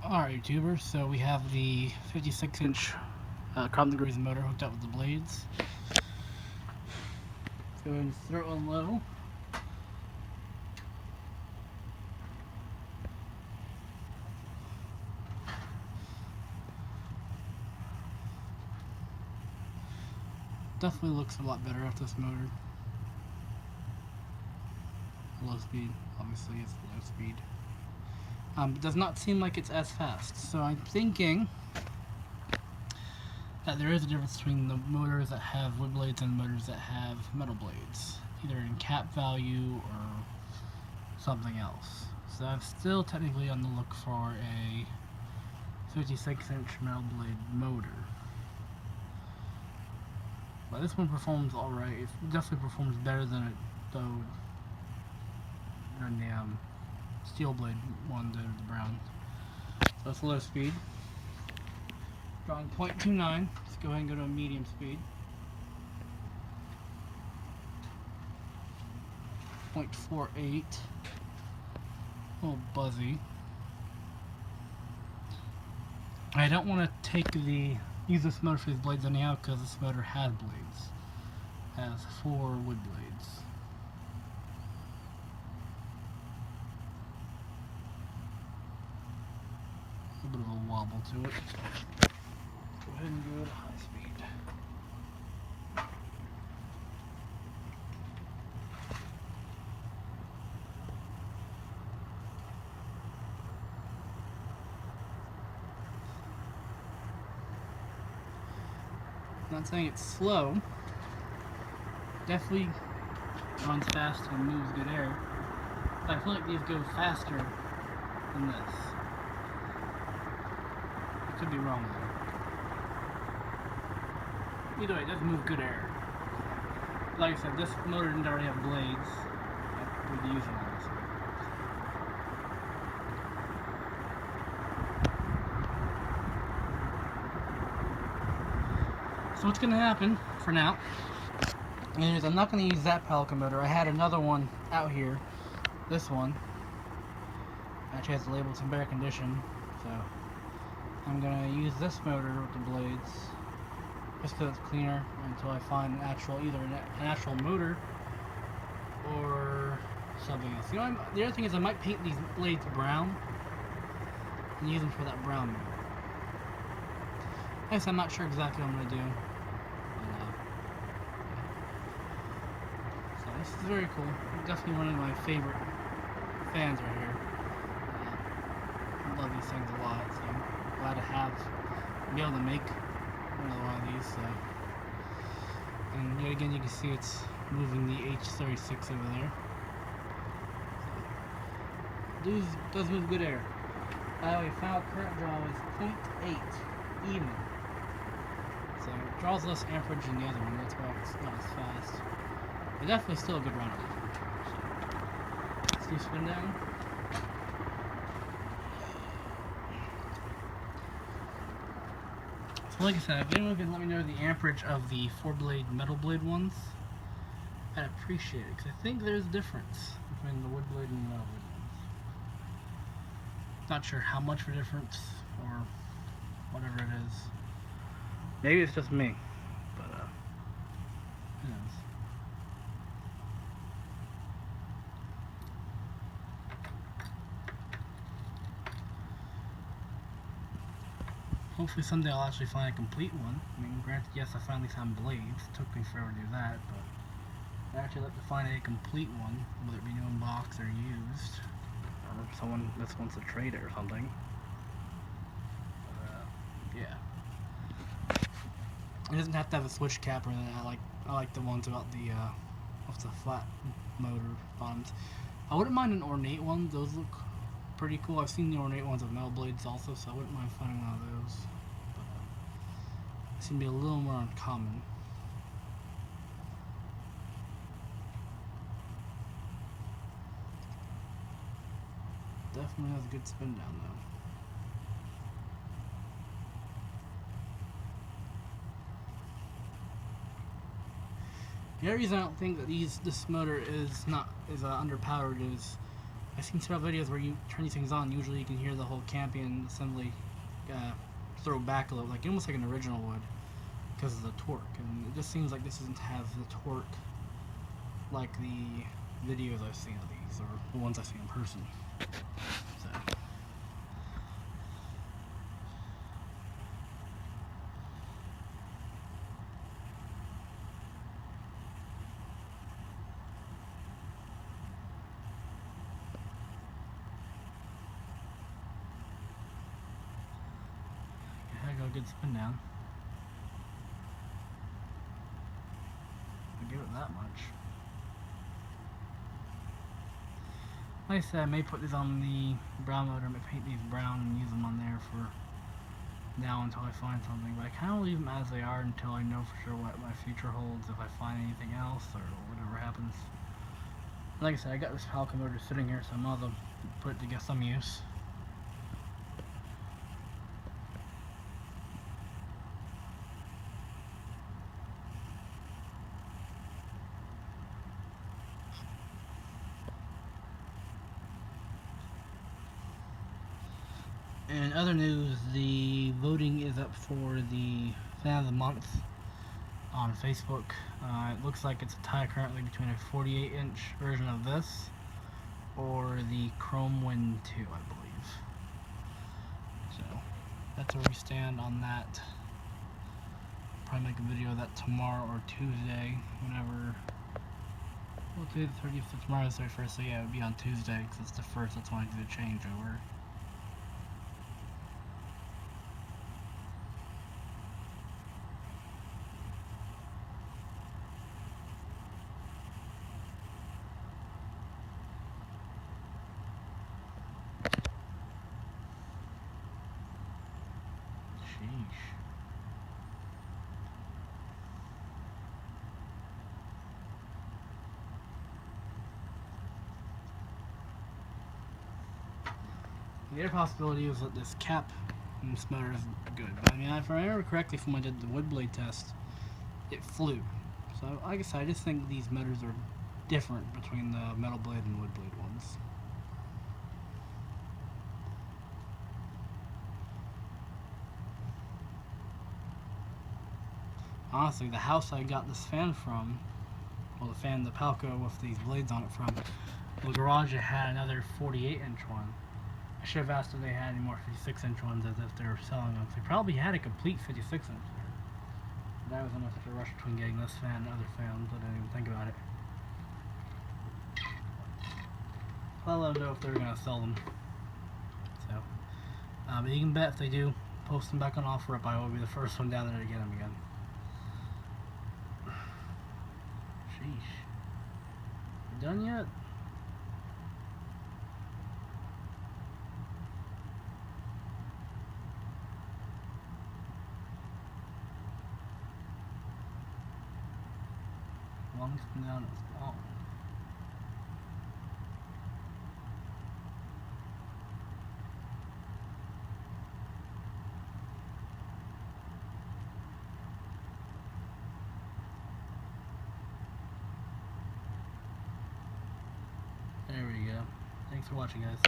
Alright, YouTubers, so we have the 56-inch Compton greaves motor hooked up with the blades. Let's go ahead and throw it on low. Definitely looks a lot better off this motor. Low speed, obviously it's low speed. It does not seem like it's as fast, so I'm thinking that there is a difference between the motors that have wood blades and motors that have metal blades, either in cap value or something else. So I'm still technically on the look for a 56-inch metal blade motor. But this one performs alright. It definitely performs better than the steel blade one, the brown. So it's low speed. Drawing 0.29. Let's go ahead and go to a medium speed. 0.48. A little buzzy. I don't want to use this motor for these blades anyhow because this motor has blades. It has 4 wood blades. A bit of a wobble to it. Go ahead and go to high speed. I'm not saying it's slow. Definitely runs fast and moves good air. But I feel like these go faster than this. I could be wrong though. Either way, it does move good air. Like I said, this motor didn't already have blades. I would use them on this one. So what's going to happen for now is I'm not going to use that Pelican motor. I had another one out here. This one actually has the label, it's in better condition. So I'm going to use this motor with the blades just because it's cleaner until I find either an actual motor or something else. You know, the other thing is I might paint these blades brown and use them for that brown motor. I guess I'm not sure exactly what I'm going to do. So this is very cool. Definitely one of my favorite fans right here. I love these things a lot, so I'm glad to be able to make another one of these. So. And yet again, you can see it's moving the H36 over there. So, does move good air. By the way, final current draw is 0.8 even. So it draws less amperage than the other one, that's why it's not as fast. But definitely still a good runner. So, let's do spin down. So like I said, if anyone can let me know the amperage of the 4-blade metal blade ones, I'd appreciate it, because I think there's a difference between the wood blade and the metal blade ones. Not sure how much of a difference, or whatever it is. Maybe it's just me, but who knows. Hopefully someday I'll actually find a complete one. I mean, granted, yes, I finally found blades. It took me forever to do that, but I'd actually like to find a complete one, whether it be new in box or used, or if someone just wants to trade it or something. Yeah. It doesn't have to have a switch cap or anything. I like the ones about with the flat motor bottoms. I wouldn't mind an ornate one. Those look pretty cool. I've seen the ornate ones with metal blades also, so I wouldn't mind finding one of those. But they seem to be a little more uncommon. Definitely has a good spin down though. The other reason I don't think that this motor is underpowered is I've seen several videos where you turn these things on. Usually you can hear the whole Compton assembly throw back a little, like almost like an original would, because of the torque. And it just seems like this doesn't have the torque like the videos I've seen of these, or the ones I've seen in person. So. I got a good spin down. I give it that much. Like I said, I may put these on the brown motor. I may paint these brown and use them on there for now until I find something. But I kind of leave them as they are until I know for sure what my future holds, if I find anything else or whatever happens. Like I said, I got this Falcon motor sitting here, so I might as well put it to get some use. And other news, the voting is up for the Fan of the Month on Facebook. It looks like it's a tie currently between a 48-inch version of this or the Chrome Wind 2, I believe. So that's where we stand on that. Probably make a video of that tomorrow or Tuesday, whenever. Well, today's the 30th, so tomorrow's the 31st, so yeah, it would be on Tuesday because it's the 1st. That's when I do the changeover. Sheesh. The other possibility is that this cap in this motor is good. But I mean, if I remember correctly from when I did the wood blade test, it flew. So, like I said, I just think these motors are different between the metal blade and wood blade ones. Honestly, the house I got this fan from, well, the Palco with these blades on it from, the garage had another 48-inch one. I should have asked if they had any more 56-inch ones, as if they were selling them. They probably had a complete 56-inch there. But I was in such a rush between getting this fan and other fans, I didn't even think about it. I'll let them know if they're going to sell them. So, but you can bet if they do post them back on OfferUp, I will be the first one down there to get them again. Sheesh. You done yet? Lungs come down as long. There we go. Thanks for watching, guys.